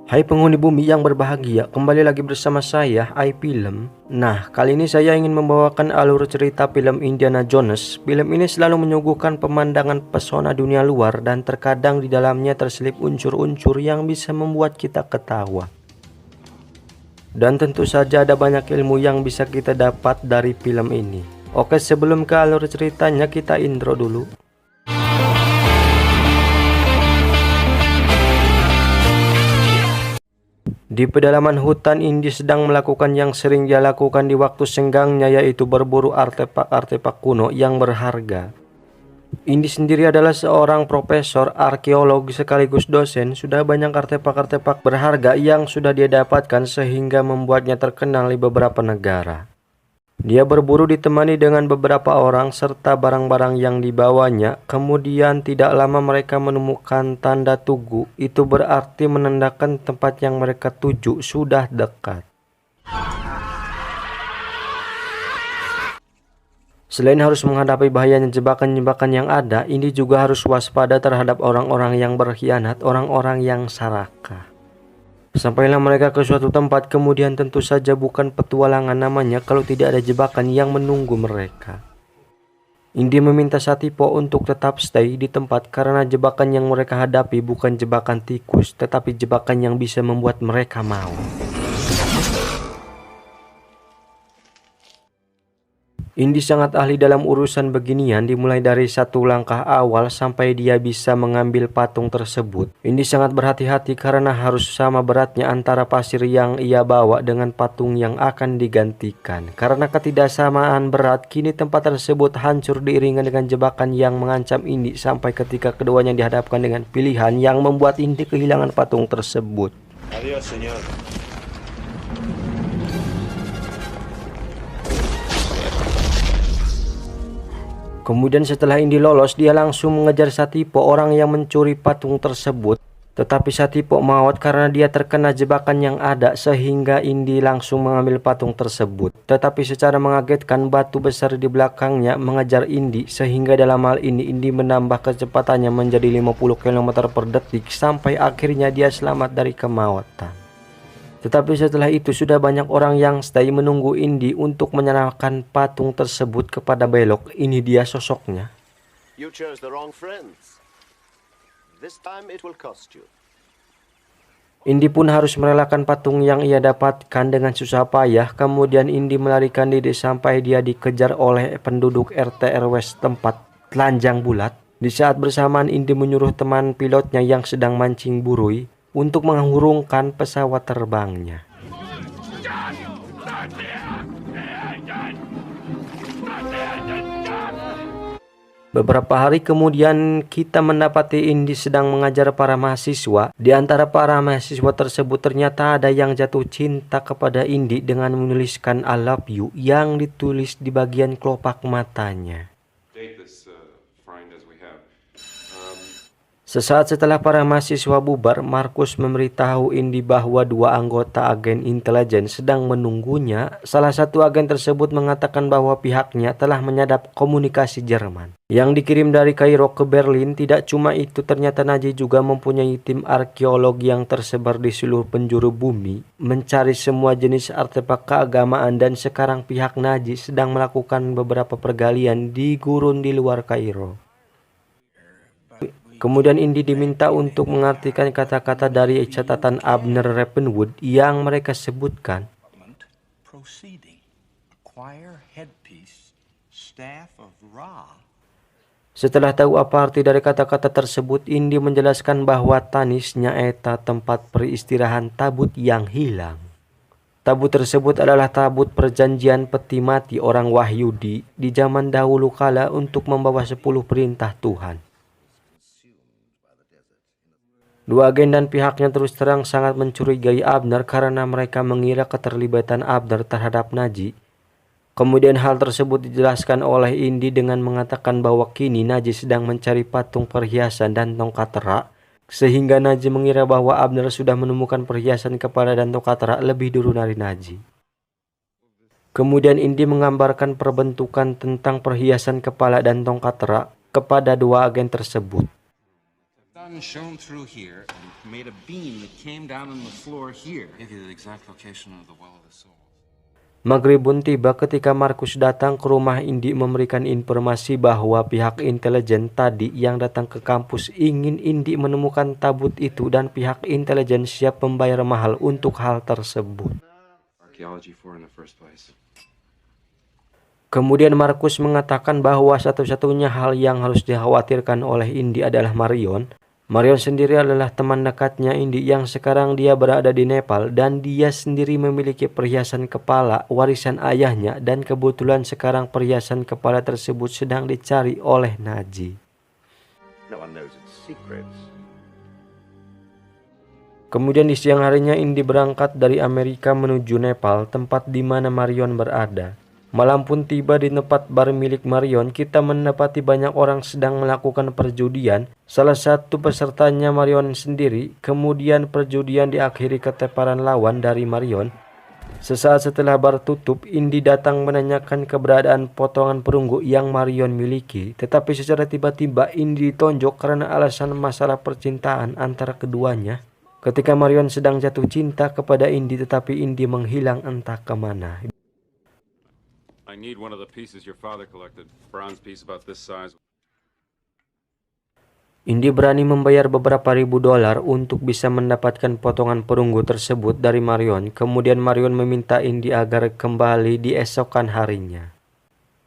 Hai penghuni bumi yang berbahagia, kembali lagi bersama saya, iFilm. Nah, kali ini saya ingin membawakan alur cerita film Indiana Jones. Film ini selalu menyuguhkan pemandangan pesona dunia luar dan terkadang di dalamnya terselip unsur-unsur yang bisa membuat kita ketawa. Dan tentu saja ada banyak ilmu yang bisa kita dapat dari film ini. Oke, sebelum ke alur ceritanya kita intro dulu. Di pedalaman hutan, Indy sedang melakukan yang sering dia lakukan di waktu senggangnya, yaitu berburu artefak-artefak kuno yang berharga. Indy sendiri adalah seorang profesor arkeolog sekaligus dosen. Sudah banyak artefak-artefak berharga yang sudah dia dapatkan sehingga membuatnya terkenal di beberapa negara. Dia berburu ditemani dengan beberapa orang serta barang-barang yang dibawanya. Kemudian tidak lama mereka menemukan tanda tugu. Itu berarti menandakan tempat yang mereka tuju sudah dekat. Selain harus menghadapi bahayanya jebakan-jebakan yang ada, ini juga harus waspada terhadap orang-orang yang berkhianat, orang-orang yang serakah. Sampailah mereka ke suatu tempat, kemudian tentu saja bukan petualangan namanya kalau tidak ada jebakan yang menunggu mereka. Indy meminta Satipo untuk tetap stay di tempat karena jebakan yang mereka hadapi bukan jebakan tikus, tetapi jebakan yang bisa membuat mereka mau. Indy sangat ahli dalam urusan beginian, dimulai dari satu langkah awal sampai dia bisa mengambil patung tersebut. Indy sangat berhati-hati karena harus sama beratnya antara pasir yang ia bawa dengan patung yang akan digantikan. Karena ketidaksamaan berat, kini tempat tersebut hancur diiringi dengan jebakan yang mengancam Indy sampai ketika keduanya dihadapkan dengan pilihan yang membuat Indy kehilangan patung tersebut. Adiós, señor. Kemudian setelah Indy lolos, dia langsung mengejar Satipo, orang yang mencuri patung tersebut. Tetapi Satipo maut karena dia terkena jebakan yang ada sehingga Indy langsung mengambil patung tersebut. Tetapi secara mengagetkan batu besar di belakangnya mengejar Indy sehingga dalam hal ini Indy menambah kecepatannya menjadi 50 km per detik sampai akhirnya dia selamat dari kemautan. Tetapi setelah itu sudah banyak orang yang stay menunggu Indy untuk menyerahkan patung tersebut kepada Belok. Ini dia sosoknya. You chose the wrong friends. This time it will cost you. Indy pun harus merelakan patung yang ia dapatkan dengan susah payah. Kemudian Indy melarikan diri sampai dia dikejar oleh penduduk RT RW setempat telanjang bulat. Di saat bersamaan Indy menyuruh teman pilotnya yang sedang mancing burui untuk mengurungkan pesawat terbangnya. Beberapa hari kemudian kita mendapati Indy sedang mengajar para mahasiswa. Di antara para mahasiswa tersebut ternyata ada yang jatuh cinta kepada Indy dengan menuliskan I love you yang ditulis di bagian kelopak matanya. Sesaat setelah para mahasiswa bubar, Markus memberitahu Indy bahwa dua anggota agen intelijen sedang menunggunya. Salah satu agen tersebut mengatakan bahwa pihaknya telah menyadap komunikasi Jerman yang dikirim dari Kairo ke Berlin. Tidak cuma itu, ternyata Nazi juga mempunyai tim arkeolog yang tersebar di seluruh penjuru bumi mencari semua jenis artefak keagamaan, dan sekarang pihak Nazi sedang melakukan beberapa pergalian di gurun di luar Kairo. Kemudian Indy diminta untuk mengartikan kata-kata dari catatan Abner Ravenwood yang mereka sebutkan. Setelah tahu apa arti dari kata-kata tersebut, Indy menjelaskan bahwa Tanisnya eta tempat peristirahan tabut yang hilang. Tabut tersebut adalah tabut perjanjian peti mati orang Wahyudi di zaman dahulu kala untuk membawa 10 perintah Tuhan. Dua agen dan pihaknya terus terang sangat mencurigai Abner karena mereka mengira keterlibatan Abner terhadap Nazi. Kemudian hal tersebut dijelaskan oleh Indy dengan mengatakan bahwa kini Nazi sedang mencari patung perhiasan dan tongkat terak, sehingga Nazi mengira bahwa Abner sudah menemukan perhiasan kepala dan tongkat terak lebih dulu dari Nazi. Kemudian Indy menggambarkan perbentukan tentang perhiasan kepala dan tongkat terak kepada dua agen tersebut. sun shone through here and made a beam that came down on the floor here. Give you the exact location of the well of the soul. Maghribun tiba ketika Markus datang ke rumah Indi memberikan informasi bahwa pihak intelijen tadi yang datang ke kampus ingin Indi menemukan tabut itu dan pihak intelijen siap membayar mahal untuk hal tersebut. Archaeology for in the first place. Kemudian Markus mengatakan bahwa satu-satunya hal yang harus dikhawatirkan oleh Indi adalah Marion. Marion sendiri adalah teman dekatnya Indi yang sekarang dia berada di Nepal dan dia sendiri memiliki perhiasan kepala warisan ayahnya dan kebetulan sekarang perhiasan kepala tersebut sedang dicari oleh Naji. No one knows its secrets. Kemudian di siang harinya Indi berangkat dari Amerika menuju Nepal, tempat di mana Marion berada. Malam pun tiba di tempat bar milik Marion, kita mendapati banyak orang sedang melakukan perjudian. Salah satu pesertanya Marion sendiri, kemudian perjudian diakhiri keteparan lawan dari Marion. Sesaat setelah bar tutup, Indi datang menanyakan keberadaan potongan perunggu yang Marion miliki. Tetapi secara tiba-tiba Indi ditonjok karena alasan masalah percintaan antara keduanya. Ketika Marion sedang jatuh cinta kepada Indi, tetapi Indi menghilang entah kemana. I need one of the pieces your father collected. Bronze piece about this size. Indi berani membayar beberapa ribu dolar untuk bisa mendapatkan potongan perunggu tersebut dari Marion. Kemudian Marion meminta Indi agar kembali di esokan harinya.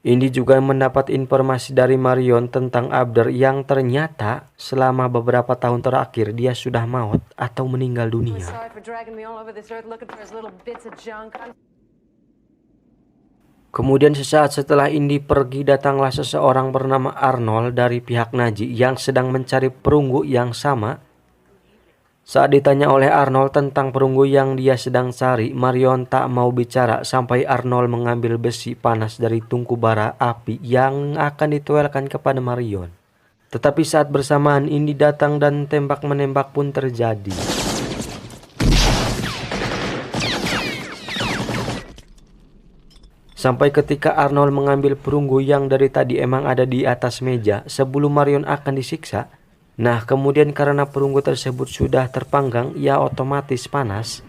Indi juga mendapat informasi dari Marion tentang Abder yang ternyata selama beberapa tahun terakhir dia sudah maut atau meninggal dunia. Kemudian sesaat setelah Indi pergi, datanglah seseorang bernama Arnold dari pihak Naji yang sedang mencari perunggu yang sama. Saat ditanya oleh Arnold tentang perunggu yang dia sedang cari, Marion tak mau bicara sampai Arnold mengambil besi panas dari tungku bara api yang akan dituelkan kepada Marion. Tetapi saat bersamaan Indi datang dan tembak-menembak pun terjadi. Sampai ketika Arnold mengambil perunggu yang dari tadi emang ada di atas meja sebelum Marion akan disiksa. Nah, kemudian karena perunggu tersebut sudah terpanggang, ia otomatis panas.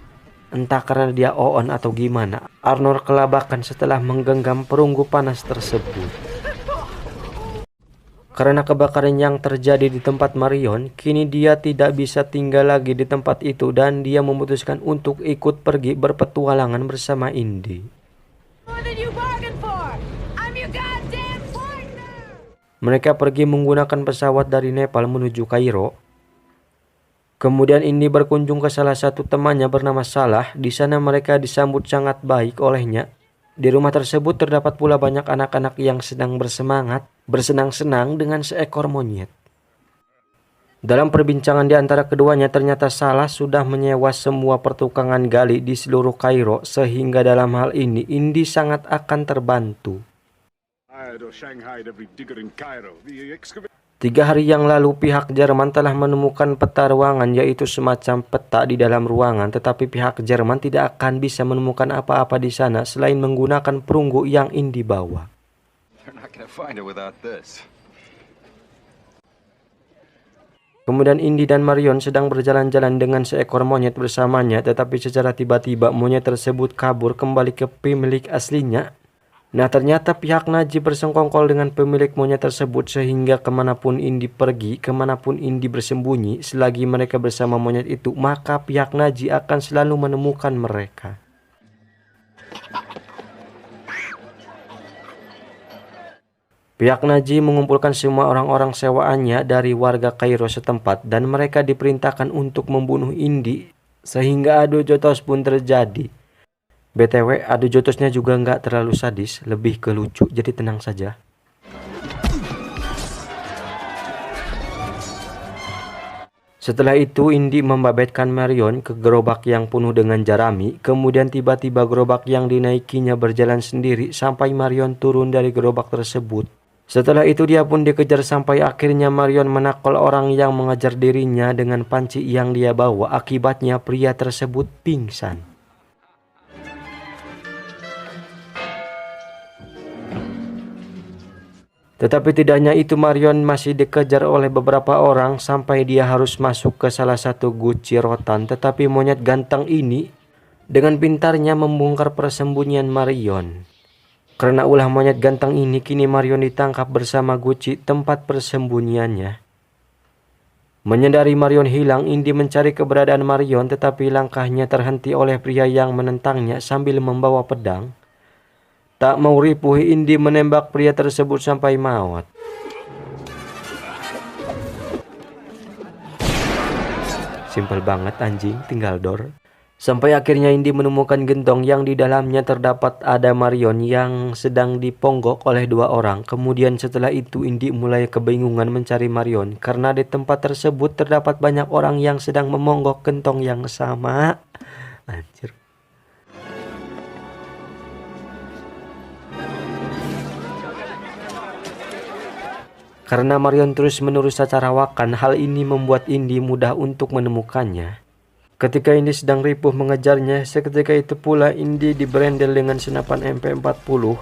Entah karena dia on atau gimana, Arnold kelabakan setelah menggenggam perunggu panas tersebut. Karena kebakaran yang terjadi di tempat Marion, kini dia tidak bisa tinggal lagi di tempat itu dan dia memutuskan untuk ikut pergi berpetualangan bersama Indi. Mereka pergi menggunakan pesawat dari Nepal menuju Kairo. Kemudian Indi berkunjung ke salah satu temannya bernama Salah. Di sana mereka disambut sangat baik olehnya. Di rumah tersebut terdapat pula banyak anak-anak yang sedang bersemangat, bersenang-senang dengan seekor monyet. Dalam perbincangan di antara keduanya, ternyata Salah sudah menyewa semua pertukangan gali di seluruh Kairo, sehingga dalam hal ini Indi sangat akan terbantu. 3 hari yang lalu pihak Jerman telah menemukan peta ruangan, yaitu semacam peta di dalam ruangan, tetapi pihak Jerman tidak akan bisa menemukan apa-apa di sana selain menggunakan perunggu yang Indi bawa. Kemudian Indi dan Marion sedang berjalan-jalan dengan seekor monyet bersamanya, tetapi secara tiba-tiba monyet tersebut kabur kembali ke pemilik aslinya. Nah, ternyata pihak Naji bersengkongkol dengan pemilik monyet tersebut sehingga kemanapun Indi pergi, kemanapun Indi bersembunyi, selagi mereka bersama monyet itu, maka pihak Naji akan selalu menemukan mereka. Pihak Naji mengumpulkan semua orang-orang sewaannya dari warga Kairo setempat dan mereka diperintahkan untuk membunuh Indi sehingga adu jotos pun terjadi. BTW, adu jotosnya juga nggak terlalu sadis, lebih ke lucu, jadi tenang saja. Setelah itu, Indi membabetkan Marion ke gerobak yang penuh dengan jarami, kemudian tiba-tiba gerobak yang dinaikinya berjalan sendiri sampai Marion turun dari gerobak tersebut. Setelah itu dia pun dikejar sampai akhirnya Marion menakol orang yang mengejar dirinya dengan panci yang dia bawa, akibatnya pria tersebut pingsan. Tetapi tidak hanya itu, Marion masih dikejar oleh beberapa orang sampai dia harus masuk ke salah satu guci rotan. Tetapi monyet ganteng ini dengan pintarnya membongkar persembunyian Marion. Karena ulah monyet ganteng ini, kini Marion ditangkap bersama Gucci tempat persembunyiannya. Menyadari Marion hilang, Indy mencari keberadaan Marion, tetapi langkahnya terhenti oleh pria yang menentangnya sambil membawa pedang. Tak mau ripuh, Indy menembak pria tersebut sampai maut. Simpel banget anjing, tinggal door. Sampai akhirnya Indy menemukan gentong yang di dalamnya terdapat ada Marion yang sedang diponggok oleh dua orang. Kemudian setelah itu Indy mulai kebingungan mencari Marion karena di tempat tersebut terdapat banyak orang yang sedang memonggok gentong yang sama. Anjir. Karena Marion terus-menerus acarawakan, hal ini membuat Indy mudah untuk menemukannya. Ketika Indy sedang ripuh mengejarnya, seketika itu pula Indy diberendel dengan senapan MP40.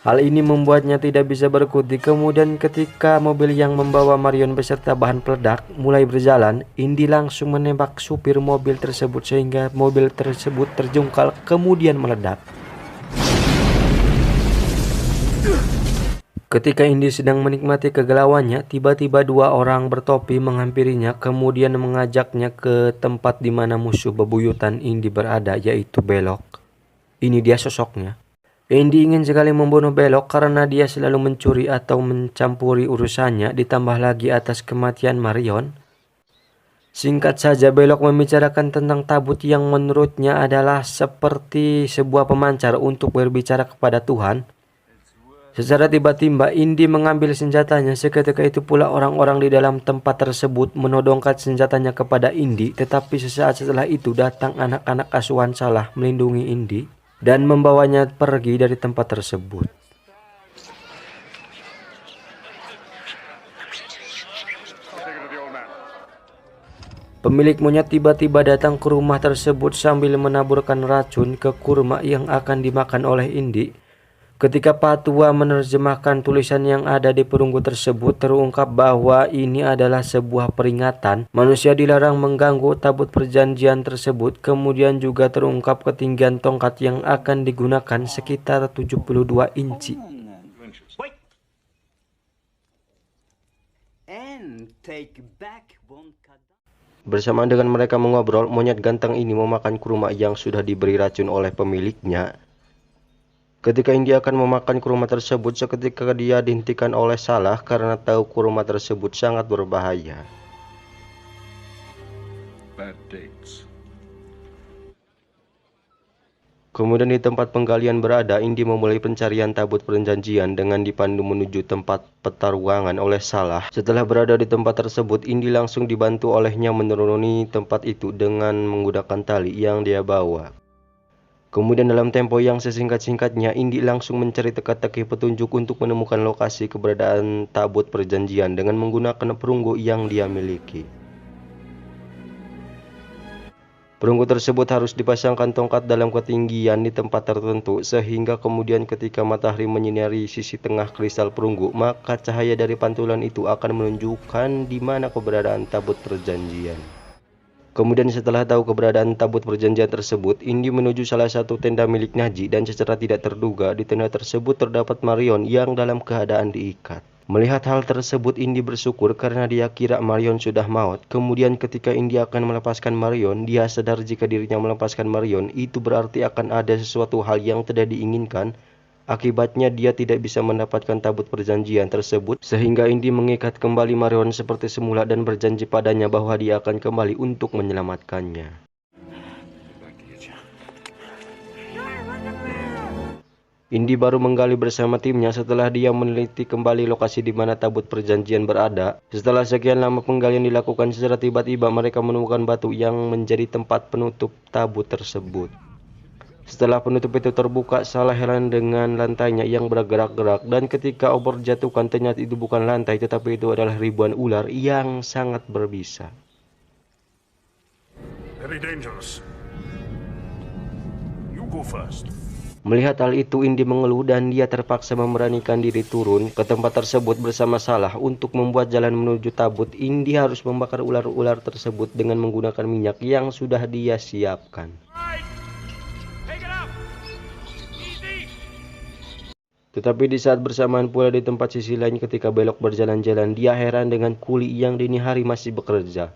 Hal ini membuatnya tidak bisa berkutik. Kemudian ketika mobil yang membawa Marion beserta bahan peledak mulai berjalan, Indy langsung menembak supir mobil tersebut sehingga mobil tersebut terjungkal kemudian meledak. Ketika Indy sedang menikmati kegalauannya, tiba-tiba dua orang bertopi menghampirinya kemudian mengajaknya ke tempat di mana musuh bebuyutan Indy berada, yaitu Belok. Ini dia sosoknya. Indy ingin sekali membunuh Belok karena dia selalu mencuri atau mencampuri urusannya, ditambah lagi atas kematian Marion. Singkat saja, Belok membicarakan tentang tabut yang menurutnya adalah seperti sebuah pemancar untuk berbicara kepada Tuhan. Secara tiba-tiba Indy mengambil senjatanya. Seketika itu pula orang-orang di dalam tempat tersebut menodongkan senjatanya kepada Indy. Tetapi sesaat setelah itu datang anak-anak asuhan Salah melindungi Indy dan membawanya pergi dari tempat tersebut. Pemilik monyet tiba-tiba datang ke rumah tersebut sambil menaburkan racun ke kurma yang akan dimakan oleh Indy. Ketika Patua menerjemahkan tulisan yang ada di perunggu tersebut, terungkap bahwa ini adalah sebuah peringatan. Manusia dilarang mengganggu tabut perjanjian tersebut. Kemudian juga terungkap ketinggian tongkat yang akan digunakan sekitar 72 inci. Wait. And take back one Bersamaan dengan mereka mengobrol, monyet ganteng ini memakan kurma yang sudah diberi racun oleh pemiliknya. Ketika Indy akan memakan kurma tersebut, seketika dia dihentikan oleh Salah karena tahu kurma tersebut sangat berbahaya. Bad dates. Kemudian di tempat penggalian berada, Indy memulai pencarian tabut perjanjian dengan dipandu menuju tempat pertarungan oleh Salah. Setelah berada di tempat tersebut, Indy langsung dibantu olehnya menuruni tempat itu dengan menggunakan tali yang dia bawa. Kemudian dalam tempo yang sesingkat-singkatnya, Indy langsung mencari teka-teki petunjuk untuk menemukan lokasi keberadaan tabut perjanjian dengan menggunakan perunggu yang dia miliki. Perunggu tersebut harus dipasangkan tongkat dalam ketinggian di tempat tertentu, sehingga kemudian ketika matahari menyinari sisi tengah kristal perunggu, maka cahaya dari pantulan itu akan menunjukkan di mana keberadaan tabut perjanjian. Kemudian setelah tahu keberadaan tabut perjanjian tersebut, Indy menuju salah satu tenda milik Najee dan secara tidak terduga di tenda tersebut terdapat Marion yang dalam keadaan diikat. Melihat hal tersebut, Indy bersyukur karena dia kira Marion sudah maut. Kemudian ketika Indy akan melepaskan Marion, dia sadar jika dirinya melepaskan Marion itu berarti akan ada sesuatu hal yang tidak diinginkan. Akibatnya dia tidak bisa mendapatkan tabut perjanjian tersebut, sehingga Indy mengikat kembali Marion seperti semula dan berjanji padanya bahwa dia akan kembali untuk menyelamatkannya. Indy baru menggali bersama timnya setelah dia meneliti kembali lokasi di mana tabut perjanjian berada. Setelah sekian lama penggalian dilakukan, secara tiba-tiba mereka menemukan batu yang menjadi tempat penutup tabut tersebut. Setelah penutup itu terbuka, Salah heran dengan lantainya yang bergerak-gerak, dan ketika obor dijatuhkan ternyata itu bukan lantai tetapi itu adalah ribuan ular yang sangat berbisa. Very dangerous. You go first. Melihat hal itu, Indi mengeluh dan dia terpaksa memberanikan diri turun ke tempat tersebut bersama Salah. Untuk membuat jalan menuju tabut, Indi harus membakar ular-ular tersebut dengan menggunakan minyak yang sudah dia siapkan. Tetapi di saat bersamaan pula di tempat sisi lain ketika Belok berjalan-jalan, dia heran dengan kuli yang dini hari masih bekerja.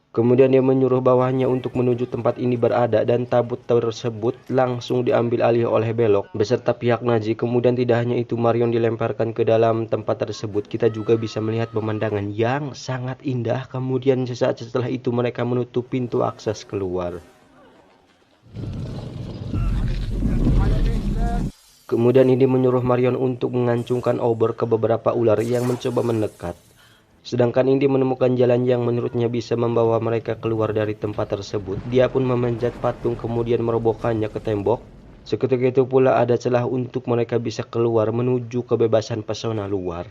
Kemudian dia menyuruh bawahnya untuk menuju tempat ini berada dan tabut tersebut langsung diambil alih oleh Belok beserta pihak Nazi. Kemudian tidak hanya itu, Marion dilemparkan ke dalam tempat tersebut. Kita juga bisa melihat pemandangan yang sangat indah. Kemudian sesaat setelah itu mereka menutup pintu akses keluar. Kemudian ini menyuruh Marion untuk mengancungkan obor ke beberapa ular yang mencoba mendekat. Sedangkan Indi menemukan jalan yang menurutnya bisa membawa mereka keluar dari tempat tersebut. Dia pun memanjat patung kemudian merobohkannya ke tembok. Seketika itu pula ada celah untuk mereka bisa keluar menuju kebebasan pesona luar.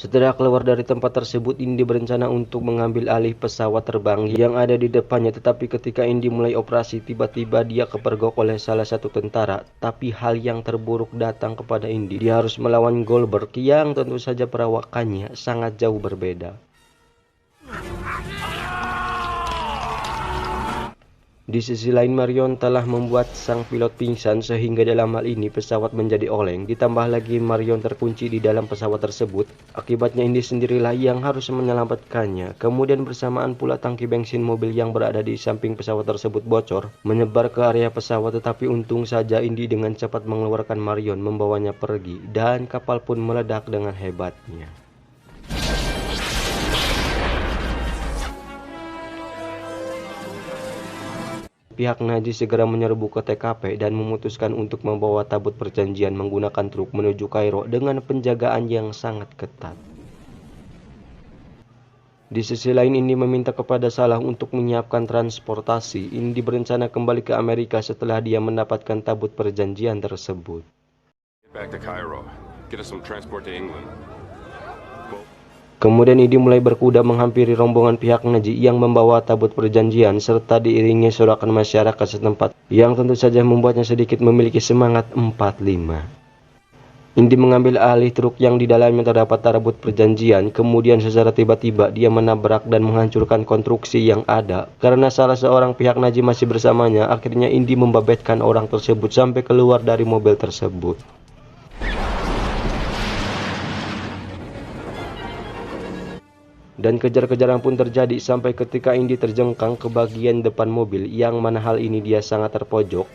Setelah keluar dari tempat tersebut, Indi berencana untuk mengambil alih pesawat terbang yang ada di depannya. Tetapi ketika Indi mulai operasi, tiba-tiba dia kepergok oleh salah satu tentara. Tapi hal yang terburuk datang kepada Indi. Dia harus melawan Goldberg yang tentu saja perawakannya sangat jauh berbeda. Di sisi lain, Marion telah membuat sang pilot pingsan sehingga dalam hal ini pesawat menjadi oleng. Ditambah lagi Marion terkunci di dalam pesawat tersebut. Akibatnya Indi sendirilah yang harus menyelamatkannya. Kemudian bersamaan pula tangki bensin mobil yang berada di samping pesawat tersebut bocor, menyebar ke area pesawat. Tetapi untung saja Indi dengan cepat mengeluarkan Marion membawanya pergi dan kapal pun meledak dengan hebatnya. Pihak Nazi segera menyerbu ke TKP dan memutuskan untuk membawa tabut perjanjian menggunakan truk menuju Kairo dengan penjagaan yang sangat ketat. Di sisi lain, Indi meminta kepada Salah untuk menyiapkan transportasi. Indi berencana kembali ke Amerika setelah dia mendapatkan tabut perjanjian tersebut. Get back to Cairo. Get us some transport to England. Kemudian Indi mulai berkuda menghampiri rombongan pihak Nazi yang membawa tabut perjanjian serta diiringi sorakan masyarakat setempat yang tentu saja membuatnya sedikit memiliki semangat 45. Indi mengambil alih truk yang di dalamnya terdapat tabut perjanjian. Kemudian secara tiba-tiba dia menabrak dan menghancurkan konstruksi yang ada. Karena salah seorang pihak Nazi masih bersamanya, akhirnya Indi membabetkan orang tersebut sampai keluar dari mobil tersebut. Dan kejar-kejaran pun terjadi sampai ketika Indi terjengkang ke bagian depan mobil yang mana hal ini dia sangat terpojok.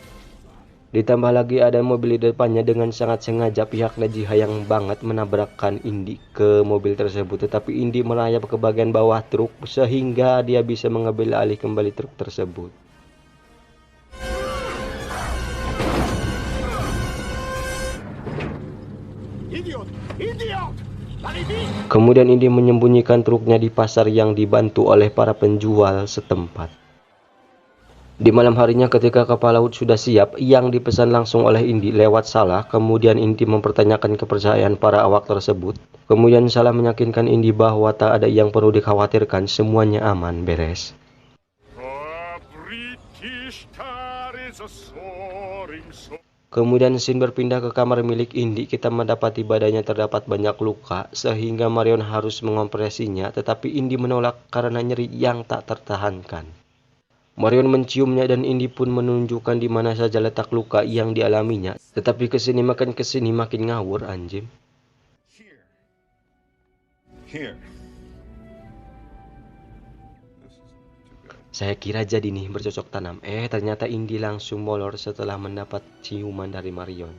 Ditambah lagi ada mobil di depannya. Dengan sangat sengaja pihak Nazi hayang banget menabrakkan Indi ke mobil tersebut. Tetapi Indi merayap ke bagian bawah truk sehingga dia bisa mengambil alih kembali truk tersebut. Idiot! Idiot! Kemudian Indi menyembunyikan truknya di pasar yang dibantu oleh para penjual setempat. Di malam harinya ketika kapal laut sudah siap yang dipesan langsung oleh Indi lewat Salah, kemudian Indi mempertanyakan kepercayaan para awak tersebut. Kemudian Salah meyakinkan Indi bahwa tak ada yang perlu dikhawatirkan, semuanya aman beres. Kemudian scene berpindah ke kamar milik Indi. Kita mendapati badannya terdapat banyak luka sehingga Marion harus mengoperasinya, tetapi Indi menolak karena nyeri yang tak tertahankan. Marion menciumnya dan Indi pun menunjukkan di mana saja letak luka yang dialaminya. Tetapi kesini makin ngawur anjing. Here. Saya kira jadi nih bercocok tanam. Ternyata Indi langsung molor setelah mendapat ciuman dari Marion.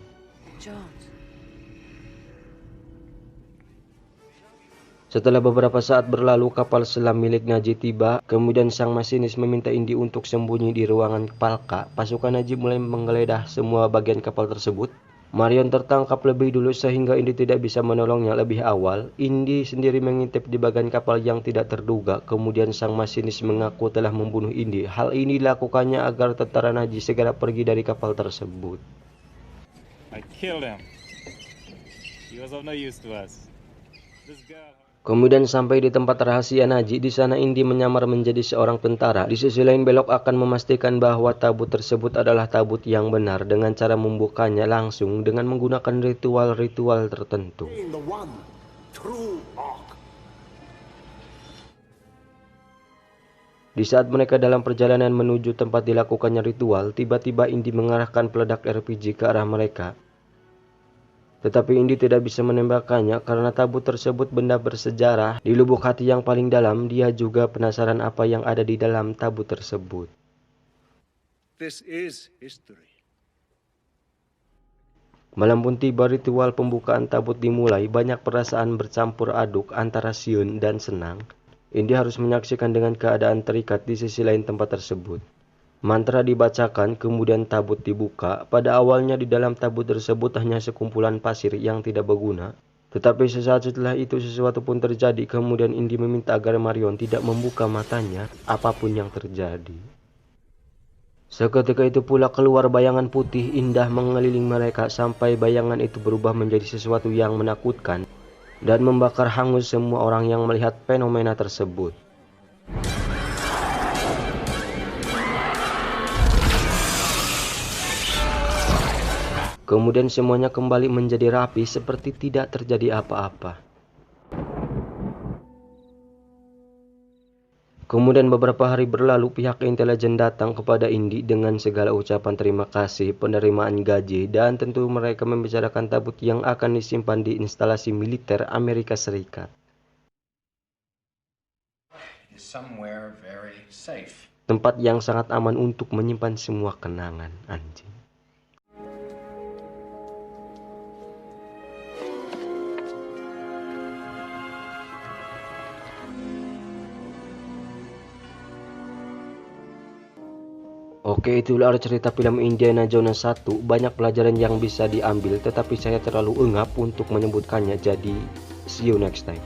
Setelah beberapa saat berlalu, kapal selam milik Nazi tiba. Kemudian sang masinis meminta Indi untuk sembunyi di ruangan Palka. Pasukan Nazi mulai menggeledah semua bagian kapal tersebut. Marion tertangkap lebih dulu sehingga Indi tidak bisa menolongnya lebih awal. Indi sendiri mengintip di bagian kapal yang tidak terduga. Kemudian sang masinis mengaku telah membunuh Indi. Hal ini dilakukannya agar tentara Nazi segera pergi dari kapal tersebut. I killed him. He was of no use to us. This girl... Kemudian sampai di tempat rahasia Najee. Di sana Indy menyamar menjadi seorang tentara. Di sisi lain Belloc akan memastikan bahwa tabut tersebut adalah tabut yang benar dengan cara membukanya langsung dengan menggunakan ritual-ritual tertentu. The one true Ark. Di saat mereka dalam perjalanan menuju tempat dilakukannya ritual, tiba-tiba Indy mengarahkan peledak RPG ke arah mereka. Tetapi Indy tidak bisa menembakkannya karena tabut tersebut benda bersejarah. Di lubuk hati yang paling dalam, dia juga penasaran apa yang ada di dalam tabut tersebut. This is history. Malam pun tiba, ritual pembukaan tabut dimulai. Banyak perasaan bercampur aduk antara siun dan senang. Indy harus menyaksikan dengan keadaan terikat di sisi lain tempat tersebut. Mantra dibacakan, kemudian tabut dibuka. Pada awalnya di dalam tabut tersebut hanya sekumpulan pasir yang tidak berguna. Tetapi sesaat setelah itu sesuatu pun terjadi. Kemudian Indy meminta agar Marion tidak membuka matanya apapun yang terjadi. Seketika itu pula keluar bayangan putih indah mengeliling mereka sampai bayangan itu berubah menjadi sesuatu yang menakutkan dan membakar hangus semua orang yang melihat fenomena tersebut. Kemudian semuanya kembali menjadi rapi seperti tidak terjadi apa-apa. Kemudian beberapa hari berlalu, pihak intelijen datang kepada Indy dengan segala ucapan terima kasih, penerimaan gaji, dan tentu mereka membicarakan tabut yang akan disimpan di instalasi militer Amerika Serikat. Somewhere very safe. Tempat yang sangat aman untuk menyimpan semua kenangan, anjing. Oke, itulah cerita film Indiana Jones 1. Banyak pelajaran yang bisa diambil, tetapi saya terlalu engap untuk menyebutkannya, jadi see you next time.